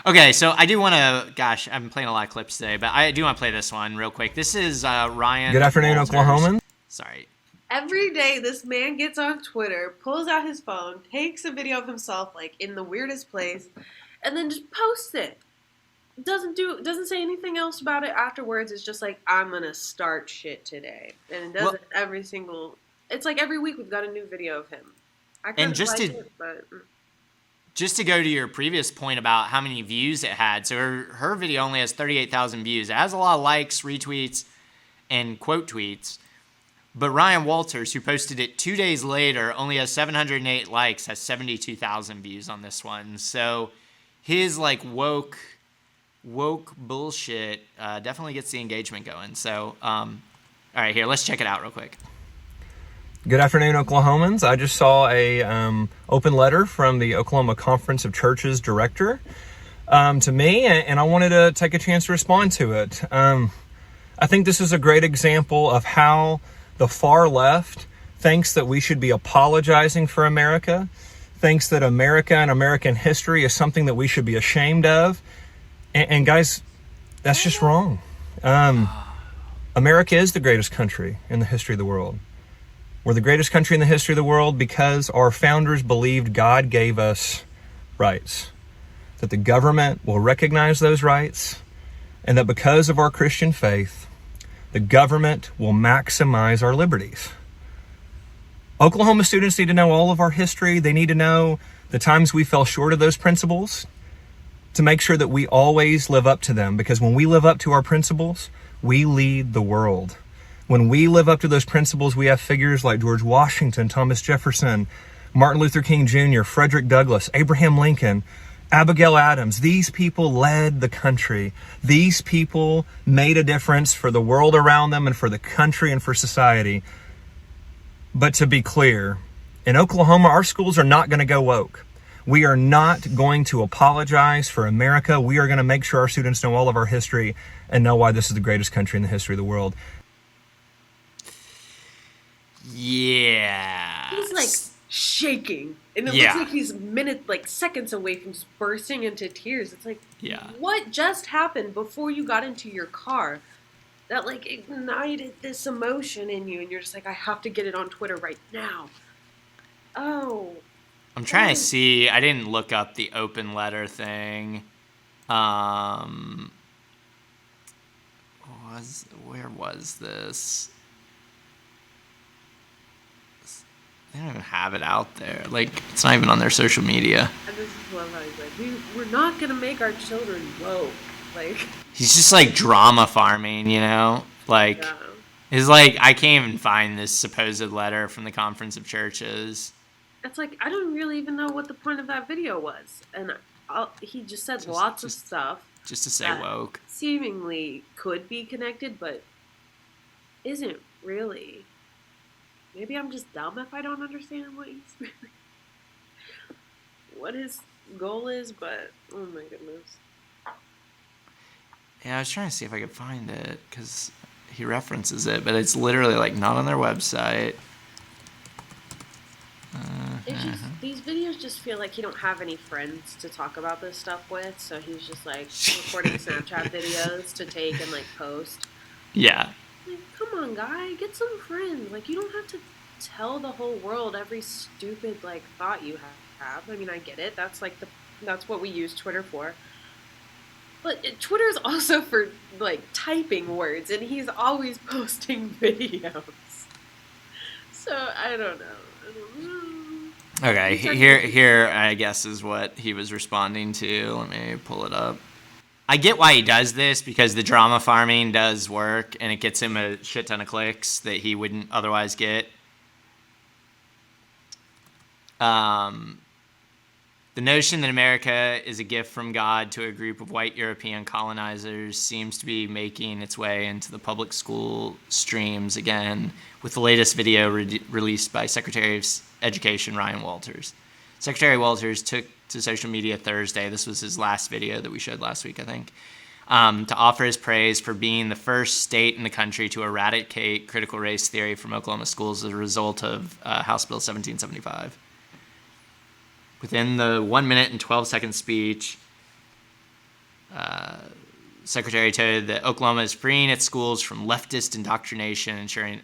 Okay, so I do want to. Gosh, I'm playing a lot of clips today, but I do want to play this one real quick. This is Good Ryan afternoon, Walters. Oklahomans. Sorry. Every day, this man gets on Twitter, pulls out his phone, takes a video of himself, like in the weirdest place, and then just posts it. Doesn't say anything else about it afterwards. It's just like, I'm gonna start shit today, and it does Well, it every single. It's like every week we've got a new video of him. I kind and of like it, but just to go to your previous point about how many views it had, so her video only has 38,000 views. It has a lot of likes, retweets, and quote tweets. But Ryan Walters, who posted it 2 days later, only has 708 likes, has 72,000 views on this one. So his like woke bullshit definitely gets the engagement going. So all right, here, let's check it out real quick. Good afternoon, Oklahomans. I just saw a open letter from the Oklahoma Conference of Churches director to me, and I wanted to take a chance to respond to it. I think this is a great example of how the far left thinks that we should be apologizing for America, thinks that America and American history is something that we should be ashamed of. And guys, that's just wrong. America is the greatest country in the history of the world. We're the greatest country in the history of the world because our founders believed God gave us rights, that the government will recognize those rights, and that because of our Christian faith, the government will maximize our liberties. Oklahoma students need to know all of our history. They need to know the times we fell short of those principles to make sure that we always live up to them. Because when we live up to our principles, we lead the world. When we live up to those principles, we have figures like George Washington, Thomas Jefferson, Martin Luther King Jr., Frederick Douglass, Abraham Lincoln, Abigail Adams. These people led the country. These people made a difference for the world around them and for the country and for society. But to be clear, in Oklahoma, our schools are not going to go woke. We are not going to apologize for America. We are going to make sure our students know all of our history and know why this is the greatest country in the history of the world. Yeah. he's like shaking, and it looks like he's seconds away from just bursting into tears. It's like, Yeah. what just happened before you got into your car that like ignited this emotion in you, and you're just like, I have to get it on Twitter right now. Oh. I'm trying to see. I didn't look up the open letter thing. Where was this? They don't even have it out there. Like, it's not even on their social media. And this is what I was like, we're not gonna make our children woke. Like, He's just like drama farming, you know? Like, yeah. it's like, I can't even find this supposed letter from the Conference of Churches. It's like, I don't really even know what the point of that video was. And he just said lots of stuff Just to say that woke. seemingly could be connected, but isn't really. Maybe I'm just dumb if I don't understand what his goal is, but oh my goodness. Yeah, I was trying to see if I could find it, because he references it, but it's literally, like, not on their website. These videos just feel like he don't have any friends to talk about this stuff with, so he's just like recording Snapchat videos to take and like post. Yeah. Like, come on, guy, get some friends. Like, you don't have to tell the whole world every stupid like thought you have. I mean, I get it. That's like that's what we use Twitter for. But Twitter is also for like typing words, and he's always posting videos. So I don't know. Okay, here I guess is what he was responding to. Let me pull it up. I get why he does this, because the drama farming does work, and it gets him a shit ton of clicks that he wouldn't otherwise get. The notion that America is a gift from God to a group of white European colonizers seems to be making its way into the public school streams again, with the latest video released by Secretary of Education Ryan Walters. Secretary Walters took to social media Thursday, this was his last video that we showed last week, I think, to offer his praise for being the first state in the country to eradicate critical race theory from Oklahoma schools as a result of House Bill 1775. Within the 1 minute and 12-second speech, secretary told that Oklahoma is freeing its schools from leftist indoctrination, ensuring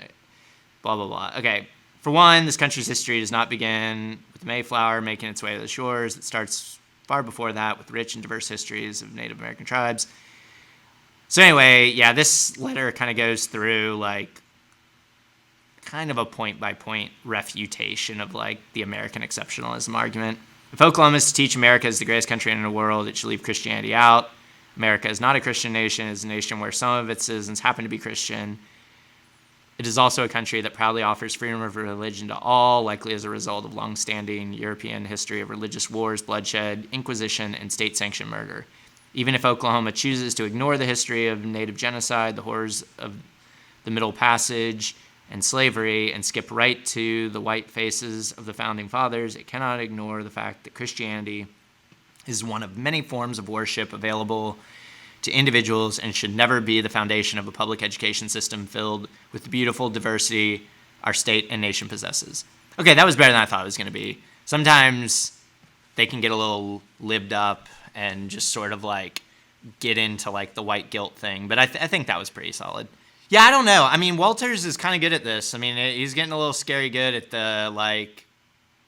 blah, blah, blah. Okay, for one, this country's history does not begin with the Mayflower making its way to the shores. It starts far before that with rich and diverse histories of Native American tribes. So anyway, yeah, this letter kind of goes through like kind of a point-by-point refutation of like the American exceptionalism argument. If Oklahoma is to teach America is the greatest country in the world, it should leave Christianity out. America is not a Christian nation. It is a nation where some of its citizens happen to be Christian. It is also a country that proudly offers freedom of religion to all, likely as a result of long-standing European history of religious wars, bloodshed, inquisition, and state-sanctioned murder. Even if Oklahoma chooses to ignore the history of Native genocide, the horrors of the Middle Passage, and slavery, and skip right to the white faces of the Founding Fathers, it cannot ignore the fact that Christianity is one of many forms of worship available to individuals and should never be the foundation of a public education system filled with the beautiful diversity our state and nation possesses. Okay, that was better than I thought it was going to be. Sometimes they can get a little lived up and just sort of like get into like the white guilt thing, but I think that was pretty solid. Yeah, I don't know. I mean, Walters is kind of good at this. I mean, he's getting a little scary good at the like,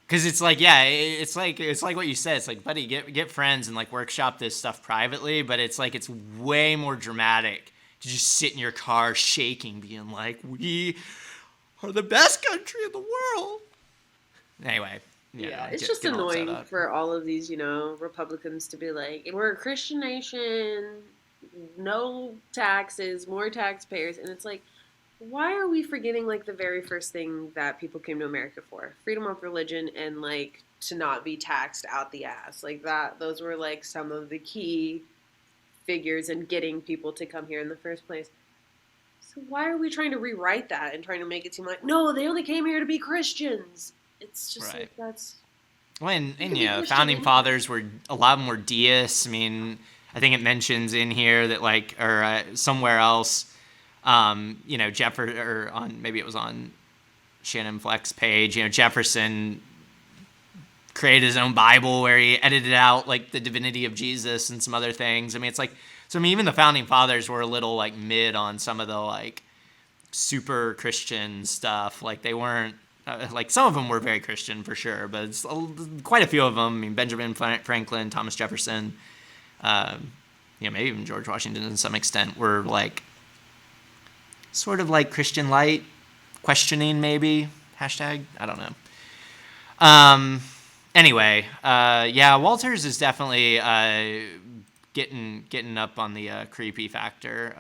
because it's like, yeah, it's like what you said. It's like, buddy, get friends and like workshop this stuff privately. But it's like it's way more dramatic to just sit in your car shaking, being like, we are the best country in the world. Anyway, yeah, it's just annoying for all of these, Republicans to be like, we're a Christian nation. No taxes, more taxpayers, and it's like, why are we forgetting like the very first thing that people came to America for? Freedom of religion and like to not be taxed out the ass. Like that, those were like some of the key figures in getting people to come here in the first place. So why are we trying to rewrite that and trying to make it seem like, no, they only came here to be Christians? It's just like that's. Well, and founding fathers were a lot more deists. I mean, I think it mentions in here that like, or somewhere else, or on, maybe it was on Shannon Fleck's page, Jefferson created his own Bible where he edited out like the divinity of Jesus and some other things. I mean, it's like, so I mean, even the founding fathers were a little like mid on some of the like super Christian stuff. Like they weren't, like some of them were very Christian for sure, but it's quite a few of them. I mean, Benjamin Franklin, Thomas Jefferson, maybe even George Washington to some extent were like sort of like Christian light, questioning maybe, hashtag, I don't know. Anyway, Walters is definitely getting up on the creepy factor.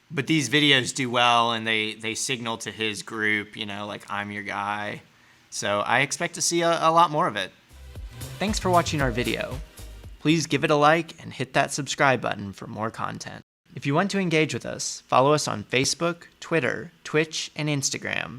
But these videos do well, and they signal to his group, like I'm your guy. So I expect to see a lot more of it. Thanks for watching our video. Please give it a like and hit that subscribe button for more content. If you want to engage with us, follow us on Facebook, Twitter, Twitch, and Instagram.